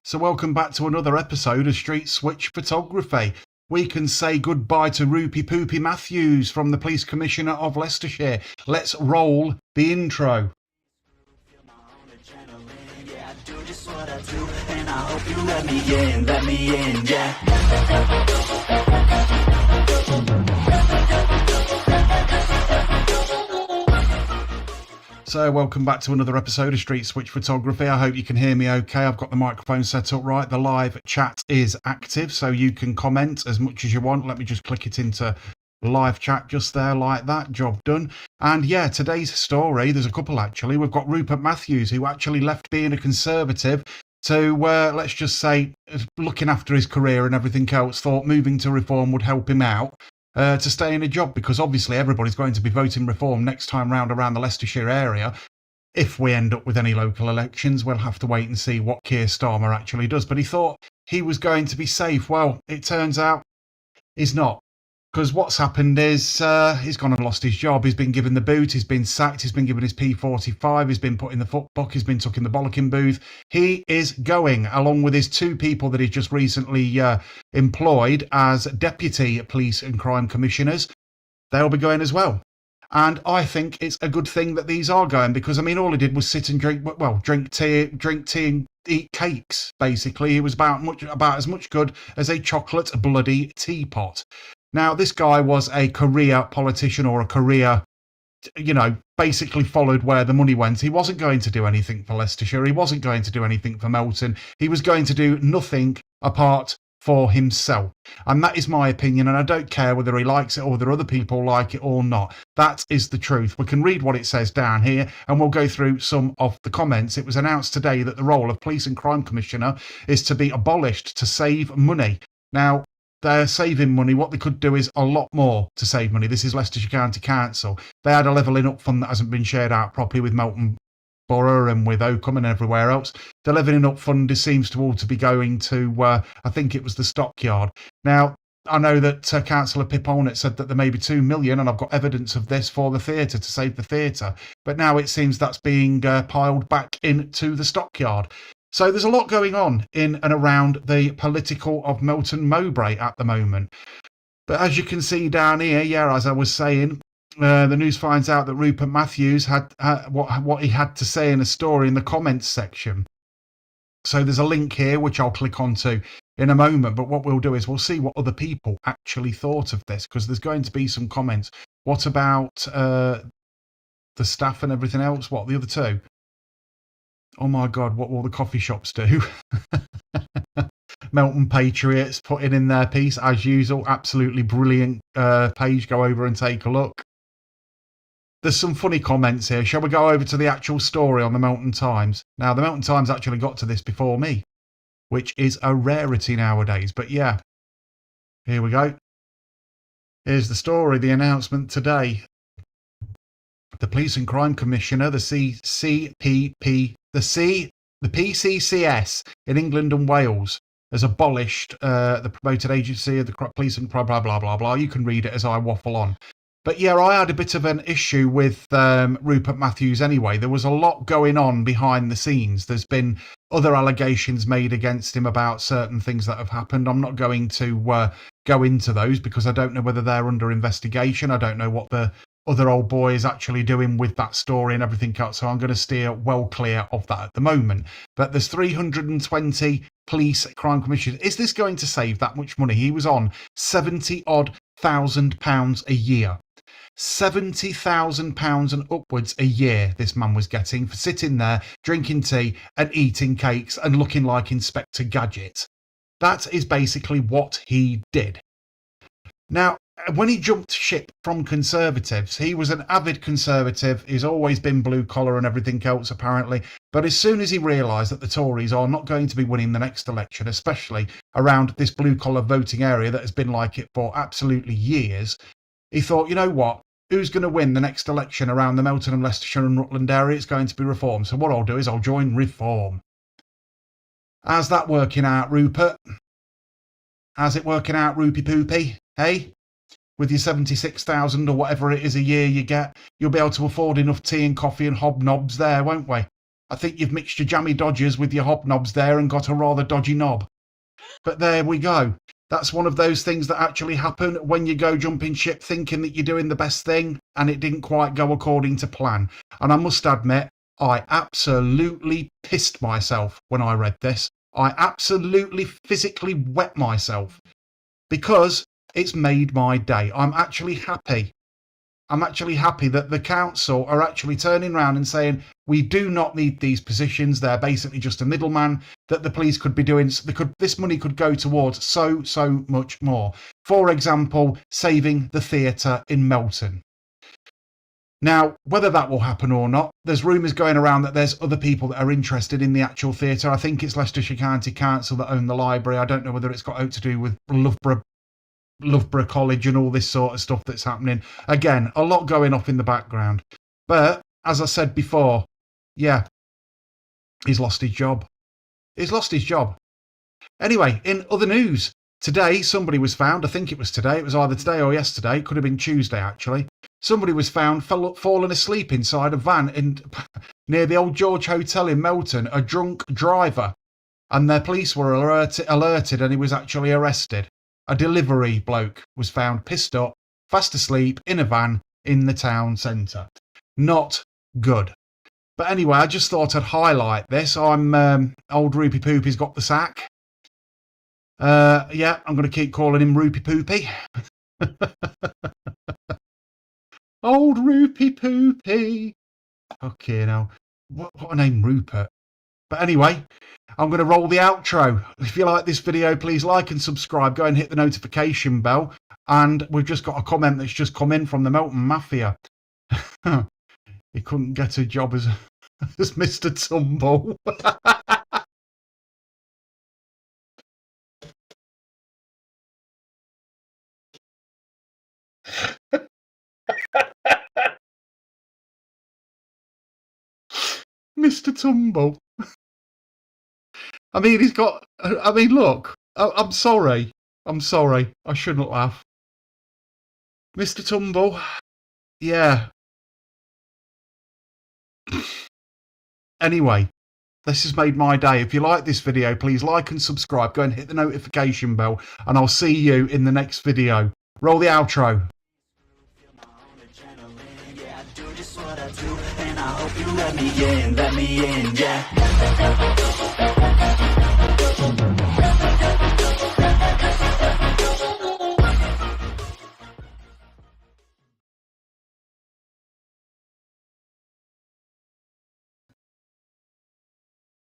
So welcome back to another episode of Street Switch Photography. We can say goodbye to Rupert Matthews from the Police Commissioner of Leicestershire. Let's roll the intro. So welcome back to another episode of Street Switch Photography. I hope you can hear me okay. I've got the microphone set up right. The live chat is active, so you can comment as much as you want. Let me just click it into live chat just there like that. Job done. And yeah, today's story, there's a couple actually. We've got Rupert Matthews, who actually left being a Conservative to, let's just say, looking after his career and everything else, thought moving to Reform would help him out. To stay in a job, because obviously everybody's going to be voting Reform next time round around the Leicestershire area. If we end up with any local elections, we'll have to wait and see what Keir Starmer actually does. But he thought he was going to be safe. Well, it turns out he's not. Because what's happened is he's gone and lost his job. He's been given the boot. He's been sacked. He's been given his P45. He's been put in the foot book. He's been took in the bollocking booth. He is going, along with his two people that he just recently employed as deputy police and crime commissioners. They'll be going as well. And I think it's a good thing that these are going, because I mean, all he did was sit and drink tea and eat cakes. Basically, he was about as much good as a chocolate bloody teapot. Now, this guy was a career politician, or a career, basically followed where the money went. He wasn't going to do anything for Leicestershire. He wasn't going to do anything for Melton. He was going to do nothing apart for himself. And that is my opinion. And I don't care whether he likes it or whether other people like it or not. That is the truth. We can read what it says down here, and we'll go through some of the comments. It was announced today that the role of Police and Crime Commissioner is to be abolished to save money. Now, they're saving money. What they could do is a lot more to save money. This is Leicestershire County Council. They had a levelling up fund that hasn't been shared out properly with Melton Borough and with Oakham and everywhere else. The levelling up fund seems to all to be going to, I think it was the stockyard. Now, I know that Councillor Pip Olnett said that there may be 2 million, and I've got evidence of this, for the theatre, to save the theatre. But now it seems that's being piled back into the stockyard. So there's a lot going on in and around the political of Melton Mowbray at the moment. But as you can see down here, yeah, as I was saying, the news finds out that Rupert Matthews had what he had to say in a story in the comments section. So there's a link here, which I'll click onto in a moment. But what we'll do is we'll see what other people actually thought of this, because there's going to be some comments. What about the staff and everything else? What, the other two? Oh my God, what will the coffee shops do? Melton Patriots putting in their piece, as usual. Absolutely brilliant page. Go over and take a look. There's some funny comments here. Shall we go over to the actual story on the Melton Times? Now, the Melton Times actually got to this before me, which is a rarity nowadays. But yeah, here we go. Here's the story, the announcement today. The Police and Crime Commissioner, the PCCS in England and Wales, has abolished the promoted agency of the police and blah, blah, blah, blah, blah. You can read it as I waffle on. But yeah, I had a bit of an issue with Rupert Matthews anyway. There was a lot going on behind the scenes. There's been other allegations made against him about certain things that have happened. I'm not going to go into those, because I don't know whether they're under investigation. I don't know what the other old boy is actually doing with that story and everything else. So I'm going to steer well clear of that at the moment. But there's 320 police crime commissioners. Is this going to save that much money? He was on £70,000 a year. £70,000 and upwards a year this man was getting for sitting there, drinking tea and eating cakes and looking like Inspector Gadget. That is basically what he did. Now, when he jumped ship from Conservatives, he was an avid Conservative. He's always been blue collar and everything else, apparently. But as soon as he realised that the Tories are not going to be winning the next election, especially around this blue collar voting area that has been like it for absolutely years, he thought, you know what? Who's going to win the next election around the Melton and Leicestershire and Rutland area? It's going to be Reform. So what I'll do is I'll join Reform. How's that working out, Rupert? How's it working out, Rupy Poopy? Hey? With your 76,000 or whatever it is a year you get, you'll be able to afford enough tea and coffee and hobnobs there, won't we? I think you've mixed your jammy dodgers with your hobnobs there and got a rather dodgy knob. But there we go. That's one of those things that actually happen when you go jumping ship thinking that you're doing the best thing and it didn't quite go according to plan. And I must admit, I absolutely pissed myself when I read this. I absolutely physically wet myself because it's made my day. I'm actually happy. I'm actually happy that the council are actually turning around and saying, we do not need these positions. They're basically just a middleman that the police could be doing. This money could go towards so much more. For example, saving the theatre in Melton. Now, whether that will happen or not, there's rumours going around that there's other people that are interested in the actual theatre. I think it's Leicestershire County Council that own the library. I don't know whether it's got out to do with Loughborough College and all this sort of stuff that's happening. Again, a lot going off in the background. But, as I said before, yeah, he's lost his job. He's lost his job. Anyway, in other news, today somebody was found, I think it was today, it was either today or yesterday, it could have been Tuesday actually. Somebody was found fallen asleep inside a van near the Old George Hotel in Melton, a drunk driver. And the police were alerted and he was actually arrested. A delivery bloke was found pissed up, fast asleep in a van in the town centre. Not good. But anyway, I just thought I'd highlight this. I'm old Rupie Poopy's got the sack. Yeah, I'm going to keep calling him Rupie Poopy. Old Rupie Poopy. Okay, now what a name, Rupert. But anyway, I'm going to roll the outro. If you like this video, please like and subscribe. Go and hit the notification bell. And we've just got a comment that's just come in from the Melton Mafia. He couldn't get a job as Mr. Tumble. Mr. Tumble. I mean, look, I'm sorry. I shouldn't laugh. Mr. Tumble, yeah. Anyway, this has made my day. If you like this video, please like and subscribe. Go and hit the notification bell, and I'll see you in the next video. Roll the outro. And I hope you let me in, yeah.